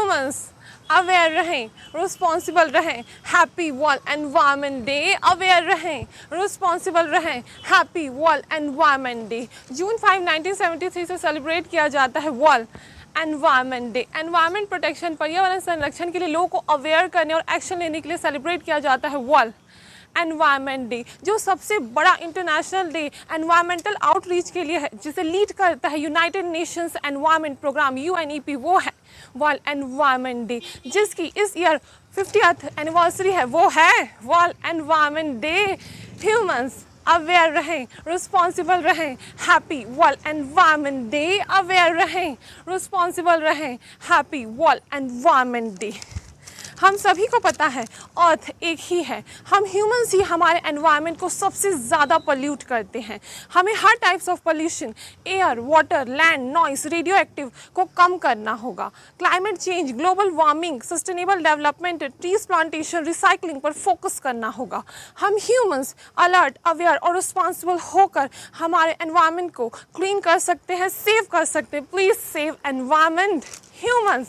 Humans aware रहें, responsible रहें, happy World Environment Day. Aware रहें, रिस्पॉन्सिबल रहें, हैप्पी वर्ल्ड एनवायरनमेंट डे। जून 5 1973 से सेलिब्रेट किया जाता है world Environment day. Environment protection, पर्यावरण संरक्षण के लिए लोगों को अवेयर करने और एक्शन लेने के लिए सेलिब्रेट किया जाता है वर्ल्ड एनवायरनमेंट डे। जो सबसे बड़ा इंटरनेशनल डे एनवायरमेंटल आउटरीच के लिए है, जिसे लीड करता है United Nations Environment Programme UNEP, वो है वर्ल्ड एनवायरनमेंट डे। जिसकी इस ईयर 50th एनिवर्सरी है, वो है world Environment day. Humans aware रहें, रिस्पॉन्सिबल रहें, happy World Environment Day. Aware रहें, रिस्पॉन्सिबल रहें, हैप्पी वर्ल्ड एनवायरनमेंट डे। हम सभी को पता है अर्थ एक ही है, हम ह्यूमंस ही हमारे एनवायरनमेंट को सबसे ज़्यादा पोल्यूट करते हैं। हमें हर types of pollution, air, water, land, noise, radioactive को कम करना होगा। Climate change, global warming, sustainable development, trees plantation, recycling पर फोकस करना होगा। हम ह्यूमंस अलर्ट, अवेयर और रिस्पॉन्सिबल होकर हमारे एनवायरनमेंट को क्लीन कर सकते हैं, सेव कर सकते हैं। Please save environment. Humans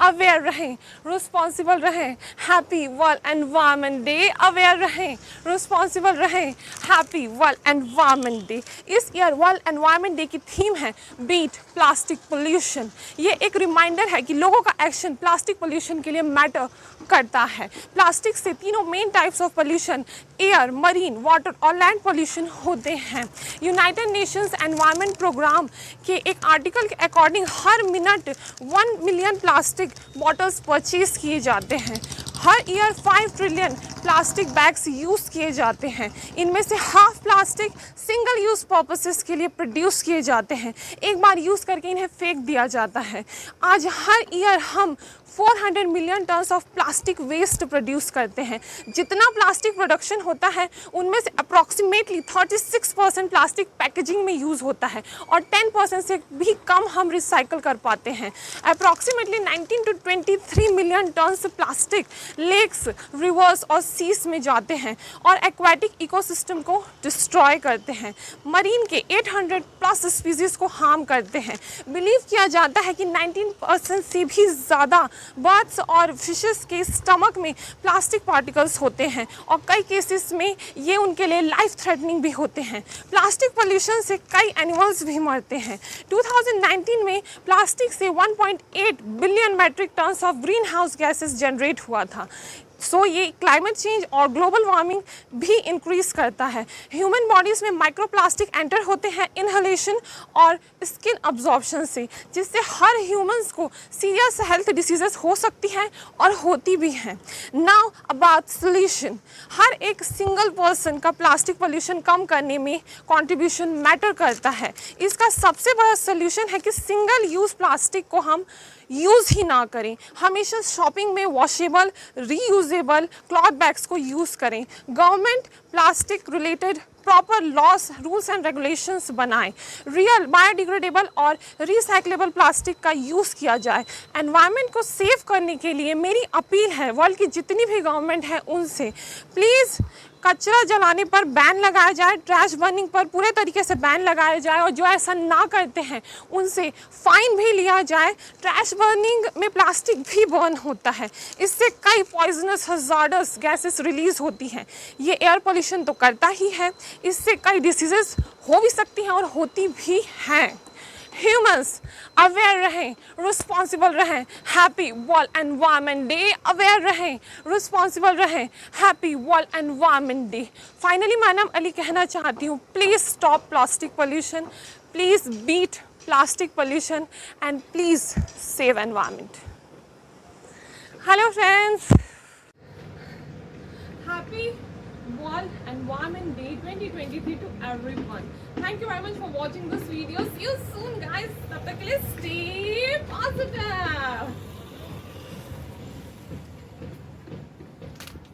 aware रहें, रिस्पॉन्सिबल रहें, happy World Environment Day. Aware रहें, रिस्पॉन्सिबल रहें, हैप्पी वर्ल्ड एनवायरनमेंट डे। इस ईयर वर्ल्ड एनवायरनमेंट डे की थीम है बीट प्लास्टिक पोल्यूशन। ये एक रिमाइंडर है कि लोगों का एक्शन प्लास्टिक पोल्यूशन के लिए मैटर करता है। प्लास्टिक से तीनों main types of pollution, air, marine, water और लैंड पोल्यूशन होते हैं। यूनाइटेड नेशंस एनवायरनमेंट प्रोग्राम के एक आर्टिकल के अकॉर्डिंग हर minute 1 million plastic bottles purchase किए जाते हैं। हर ईयर 5 ट्रिलियन प्लास्टिक बैग्स ईज़ किए जाते हैं। इनमें से half plastic single use purposes के लिए प्रोड्यूस किए जाते हैं, एक बार यूज़ करके इन्हें फेंक दिया जाता है। आज हर ईयर हम 400 million tons of plastic waste produce करते हैं। जितना प्लास्टिक प्रोडक्शन होता है उनमें से अप्रॉक्सीमेटली 36% प्लास्टिक पैकेजिंग में यूज़ होता है और 10% से भी कम हम रिसाइकल कर पाते हैं। Approximately 19 to 23 million tons plastic lakes, rivers और सीस में जाते हैं और एक्वाटिक इकोसिस्टम को डिस्ट्रॉय करते हैं। मरीन के 800 प्लस स्पीसीज़ को हार्म करते हैं। बिलीव किया जाता है कि 19% से भी ज़्यादा बर्ड्स और फिशेस के स्टमक में प्लास्टिक पार्टिकल्स होते हैं और कई केसेस में ये उनके लिए लाइफ थ्रेटनिंग भी होते हैं। प्लास्टिक पोल्यूशन से कई एनिमल्स भी मरते हैं। 2019 में प्लास्टिक से 1.8 billion metric tons of greenhouse gases generate हुआ था। सो ये क्लाइमेट चेंज और ग्लोबल वार्मिंग भी इंक्रीज़ करता है। ह्यूमन बॉडीज़ में माइक्रोप्लास्टिक एंटर होते हैं इनहेलेशन और स्किन अब्जॉर्प्शन से, जिससे हर ह्यूमंस को सीरियस हेल्थ डिसीजेस हो सकती हैं और होती भी हैं। Now about solution. हर एक सिंगल पर्सन का प्लास्टिक पोल्यूशन कम करने में कंट्रीब्यूशन मैटर करता है। इसका सबसे बड़ा सोल्यूशन है कि सिंगल यूज़ प्लास्टिक को हम यूज़ ही ना करें। हमेशा शॉपिंग में वॉशेबल, रीयूजेबल क्लॉथ बैग्स को यूज़ करें। Government plastic related proper loss, rules and regulations बनाएं। रियल, बायोडिग्रेडेबल और रिसाइक्लेबल प्लास्टिक का यूज़ किया जाए। एनवायरनमेंट को सेव करने के लिए मेरी अपील है वर्ल्ड की जितनी भी गवर्नमेंट है उनसे, प्लीज़ कचरा जलाने पर बैन लगाया जाए, ट्रैश बर्निंग पर पूरे तरीके से बैन लगाया जाए और जो ऐसा ना करते हैं उनसे फ़ाइन भी लिया जाए। ट्रैश बर्निंग में प्लास्टिक भी बर्न होता है, इससे कई पॉइजनस हज़ार्डस गैसेस रिलीज़ होती हैं। ये एयर पोल्यूशन तो करता ही है, इससे कई डिसीज़ेस हो भी सकती हैं और होती भी हैं। ह्यूमंस अवेयर रहें, रिस्पॉन्सिबल रहें, happy World Environment Day. Aware रहें, रिस्पॉन्सिबल रहें, happy World Environment Day. Finally मैं नाम अली कहना चाहती हूँ, please stop plastic pollution, please beat plastic pollution and please save environment. Hello friends, happy World Environment Day 2023 to everyone. Thank you very much for watching this video. See you soon guys. तब तक के लिए stay positive.